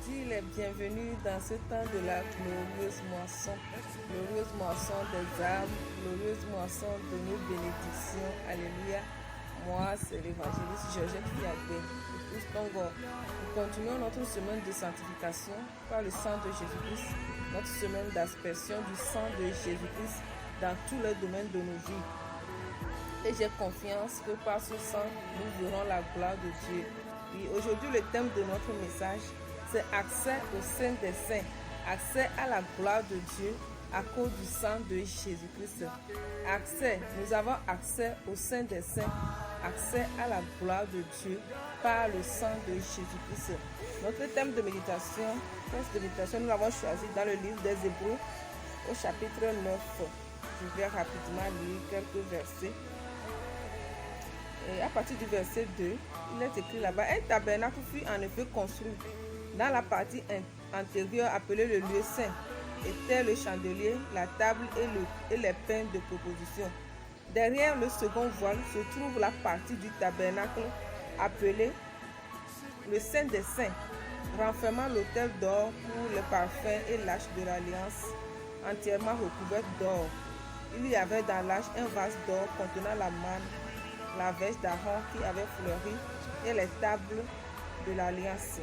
dis les bienvenus dans ce temps de la glorieuse moisson des âmes, glorieuse moisson de nos bénédictions. Alléluia. Moi, c'est l'évangéliste Georgette Fiagbé. Nous continuons notre semaine de sanctification par le sang de Jésus-Christ, notre semaine d'aspersion du sang de Jésus-Christ dans tous les domaines de nos vies. Et j'ai confiance que par ce sang, nous verrons la gloire de Dieu. Et aujourd'hui, le thème de notre message, c'est accès au Saint des Saints, accès à la gloire de Dieu à cause du sang de Jésus-Christ. Accès, nous avons accès au Saint des Saints, accès à la gloire de Dieu par le sang de Jésus-Christ. Notre thème de méditation, nous l'avons choisi dans le livre des Hébreux au chapitre 9. Je vais rapidement lire quelques versets. Et à partir du verset 2, il est écrit là-bas: un tabernacle fut en effet construit. Dans la partie antérieure appelée le lieu saint, étaient le chandelier, la table et les pains de proposition. Derrière le second voile se trouve la partie du tabernacle appelée le Saint des Saints, renfermant l'autel d'or pour les parfums et l'arche de l'alliance, entièrement recouverte d'or. Il y avait dans l'arche un vase d'or contenant la manne, la verge d'Aaron qui avait fleuri et les tables de l'alliance.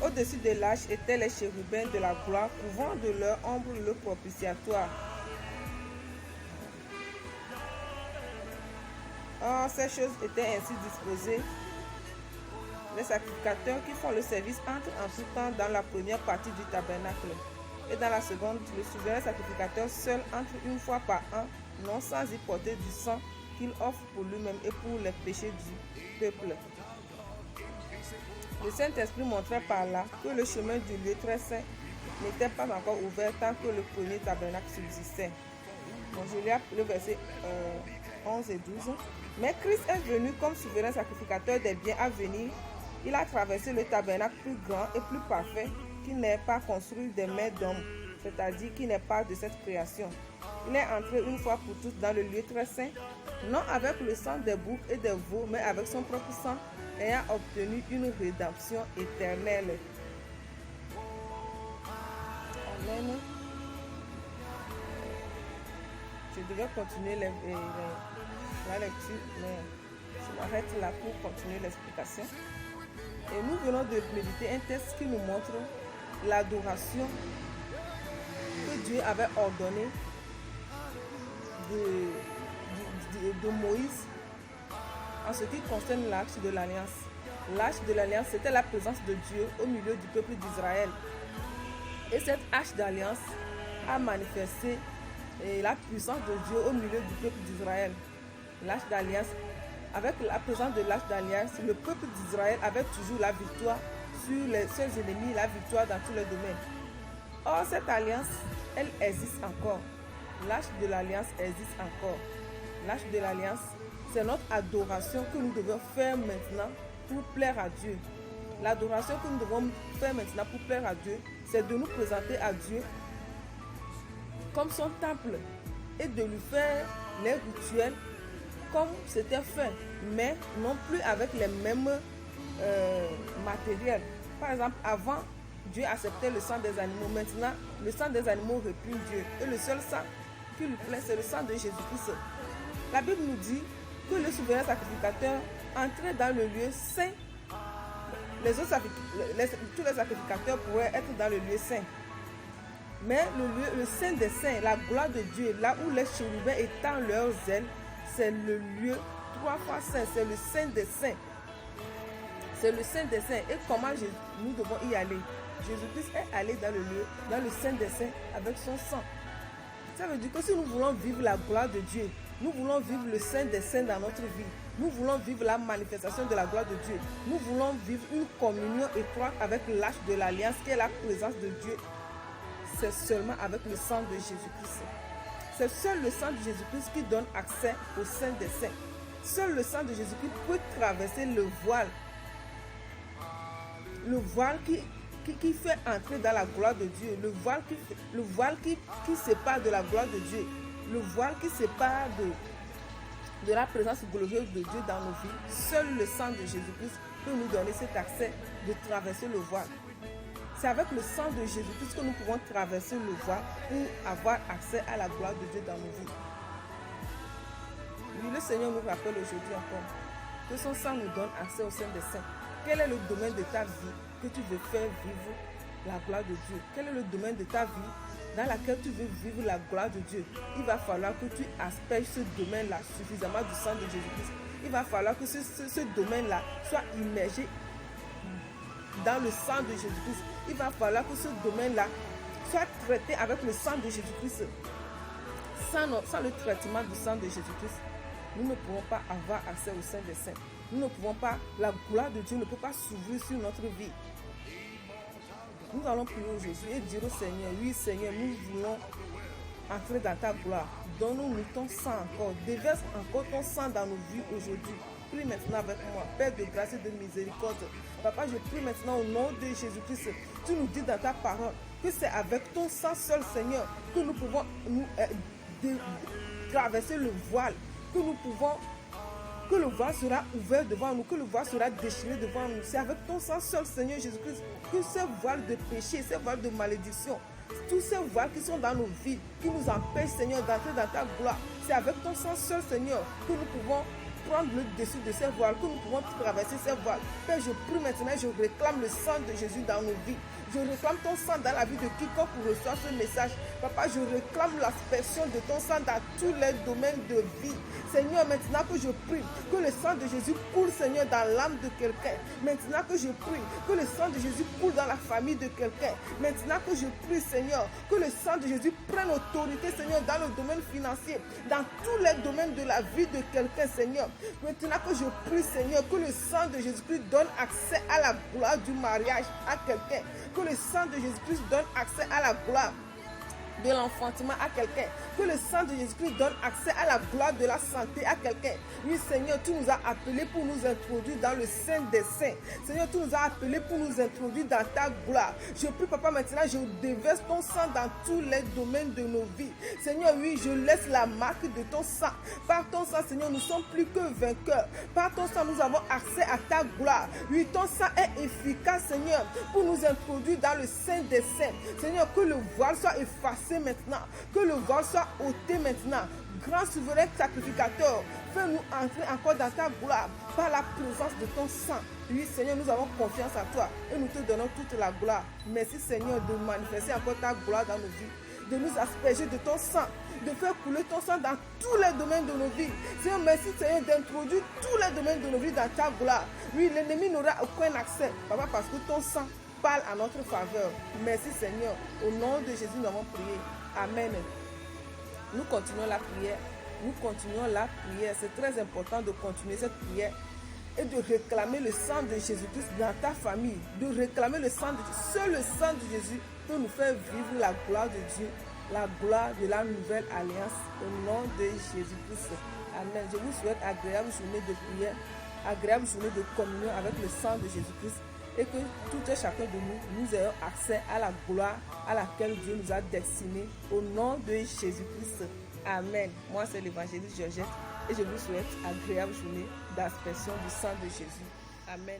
Au-dessus de l'arche étaient les chérubins de la gloire, couvrant de leur ombre le propitiatoire. Or, ces choses étaient ainsi disposées. Les sacrificateurs qui font le service entrent en tout temps dans la première partie du tabernacle. Et dans la seconde, le souverain sacrificateur seul entre une fois par an, non sans y porter du sang qu'il offre pour lui-même et pour les péchés du peuple. Le Saint-Esprit montrait par là que le chemin du lieu très saint n'était pas encore ouvert tant que le premier tabernacle subsistait. Bon, je lis le verset 11 et 12. Mais Christ est venu comme souverain sacrificateur des biens à venir. Il a traversé le tabernacle plus grand et plus parfait qui n'est pas construit des mains d'hommes, c'est-à-dire qui n'est pas de cette création. Il est entré une fois pour toutes dans le lieu très saint, non avec le sang des boucs et des veaux, mais avec son propre sang, ayant obtenu une rédemption éternelle. Amen. Je devais continuer la lecture, mais je m'arrête là pour continuer l'explication. Et nous venons de méditer un texte qui nous montre l'adoration que Dieu avait ordonnée de Moïse en ce qui concerne l'arche de l'alliance. L'arche de l'alliance, c'était la présence de Dieu au milieu du peuple d'Israël. Et cette arche d'alliance a manifesté la puissance de Dieu au milieu du peuple d'Israël. L'arche d'alliance, avec la présence de l'arche d'alliance, le peuple d'Israël avait toujours la victoire sur ses ennemis, la victoire dans tous les domaines. Or, cette alliance, elle existe encore. L'arche de l'alliance existe encore. L'arche de l'alliance, c'est notre adoration que nous devons faire maintenant pour plaire à Dieu. L'adoration que nous devons faire maintenant pour plaire à Dieu, c'est de nous présenter à Dieu comme son temple et de lui faire les rituels comme c'était fait, mais non plus avec les mêmes matériels. Par exemple, avant, Dieu acceptait le sang des animaux. Maintenant, le sang des animaux répugne Dieu. Et le seul sang qui lui plaît, c'est le sang de Jésus-Christ. La Bible nous dit que le souverain sacrificateur entrait dans le lieu saint. Tous les sacrificateurs pourraient être dans le lieu saint. Mais le Saint des Saints, la gloire de Dieu, là où les chérubins étendent leurs ailes, c'est le lieu 3 fois saint, c'est le Saint des Saints. C'est le Saint des Saints. Et comment nous devons y aller? Jésus-Christ est allé dans le lieu, dans le Saint des Saints avec son sang. Ça veut dire que si nous voulons vivre la gloire de Dieu, nous voulons vivre le Saint des Saints dans notre vie, nous voulons vivre la manifestation de la gloire de Dieu, nous voulons vivre une communion étroite avec l'arche de l'alliance qui est la présence de Dieu, c'est seulement avec le sang de Jésus-Christ. C'est seul le sang de Jésus-Christ qui donne accès au Saint des Saints. Seul le sang de Jésus-Christ peut traverser le voile. Le voile qui fait entrer dans la gloire de Dieu. Le voile qui sépare de la gloire de Dieu. Le voile qui sépare de la présence glorieuse de Dieu dans nos vies. Seul le sang de Jésus-Christ peut nous donner cet accès de traverser le voile. C'est avec le sang de Jésus-Christ que nous pouvons traverser le voile pour avoir accès à la gloire de Dieu dans nos vies. Oui, le Seigneur nous rappelle aujourd'hui encore que son sang nous donne accès au sein des saints. Quel est le domaine de ta vie que tu veux faire vivre la gloire de Dieu? Quel est le domaine de ta vie dans lequel tu veux vivre la gloire de Dieu? Il va falloir que tu asperges ce domaine-là suffisamment du sang de Jésus-Christ. Il va falloir que ce domaine-là soit immergé dans le sang de Jésus-Christ. Il va falloir que ce domaine-là soit traité avec le sang de Jésus-Christ. Sans le traitement du sang de Jésus-Christ, nous ne pouvons pas avoir accès au sein des saints. Nous ne pouvons pas, la gloire de Dieu ne peut pas s'ouvrir sur notre vie. Nous allons prier aujourd'hui et dire au Seigneur, oui Seigneur, nous voulons entrer dans ta gloire. Donne-nous ton sang encore. Déverse encore ton sang dans nos vies aujourd'hui. Prie maintenant avec moi. Père de grâce et de miséricorde. Papa, je prie maintenant au nom de Jésus-Christ. Tu nous dis dans ta parole que c'est avec ton sang seul, Seigneur, que nous pouvons traverser le voile. Que le voile sera ouvert devant nous, que le voile sera déchiré devant nous. C'est avec ton sang seul, Seigneur Jésus-Christ, que ces voiles de péché, ces voiles de malédiction, tous ces voiles qui sont dans nos vies, qui nous empêchent, Seigneur, d'entrer dans ta gloire, c'est avec ton sang seul, Seigneur, que nous pouvons prendre le dessus de ces voiles, que nous pouvons traverser ces voiles. Père, je prie maintenant, je réclame le sang de Jésus dans nos vies. Je réclame ton sang dans la vie de quiconque reçoit ce message. Papa, je réclame l'aspersion de ton sang dans tous les domaines de vie. Seigneur, maintenant que je prie, que le sang de Jésus coule, Seigneur, dans l'âme de quelqu'un. Maintenant que je prie, que le sang de Jésus coule dans la famille de quelqu'un. Maintenant que je prie, Seigneur, que le sang de Jésus prenne autorité, Seigneur, dans le domaine financier, dans tous les domaines de la vie de quelqu'un, Seigneur. Maintenant que je prie, Seigneur, que le sang de Jésus-Christ donne accès à la gloire du mariage à quelqu'un. Que le sang de Jésus-Christ donne accès à la gloire de l'enfantement à quelqu'un. Que le sang de Jésus-Christ donne accès à la gloire de la santé à quelqu'un. Oui, Seigneur, tu nous as appelés pour nous introduire dans le sein des saints. Seigneur, tu nous as appelés pour nous introduire dans ta gloire. Je prie, Papa, maintenant, je déverse ton sang dans tous les domaines de nos vies. Seigneur, oui, je laisse la marque de ton sang. Par ton sang, Seigneur, nous sommes plus que vainqueurs. Par ton sang, nous avons accès à ta gloire. Oui, ton sang est efficace, Seigneur, pour nous introduire dans le sein des saints. Seigneur, que le voile soit effacé maintenant, que le voile soit ôté maintenant. Grand souverain sacrificateur, fais-nous entrer encore dans ta gloire par la présence de ton sang. Oui, Seigneur, nous avons confiance en toi et nous te donnons toute la gloire. Merci, Seigneur, de manifester encore ta gloire dans nos vies, de nous asperger de ton sang, de faire couler ton sang dans tous les domaines de nos vies. Seigneur, merci, Seigneur, d'introduire tous les domaines de nos vies dans ta gloire. Oui, l'ennemi n'aura aucun accès, Papa, parce que ton sang parle à notre faveur. Merci, Seigneur. Au nom de Jésus, nous avons prié. Amen. Nous continuons la prière. Nous continuons la prière. C'est très important de continuer cette prière et de réclamer le sang de Jésus-Christ dans ta famille. De réclamer le sang de Dieu. Seul le sang de Jésus peut nous faire vivre la gloire de Dieu, la gloire de la nouvelle alliance. Au nom de Jésus-Christ. Amen. Je vous souhaite agréable journée de prière, agréable journée de communion avec le sang de Jésus-Christ. Et que tout et chacun de nous ayons accès à la gloire à laquelle Dieu nous a destinés au nom de Jésus-Christ. Amen. Moi, c'est l'évangéliste Georgette et je vous souhaite agréable journée d'aspersion du sang de Jésus. Amen.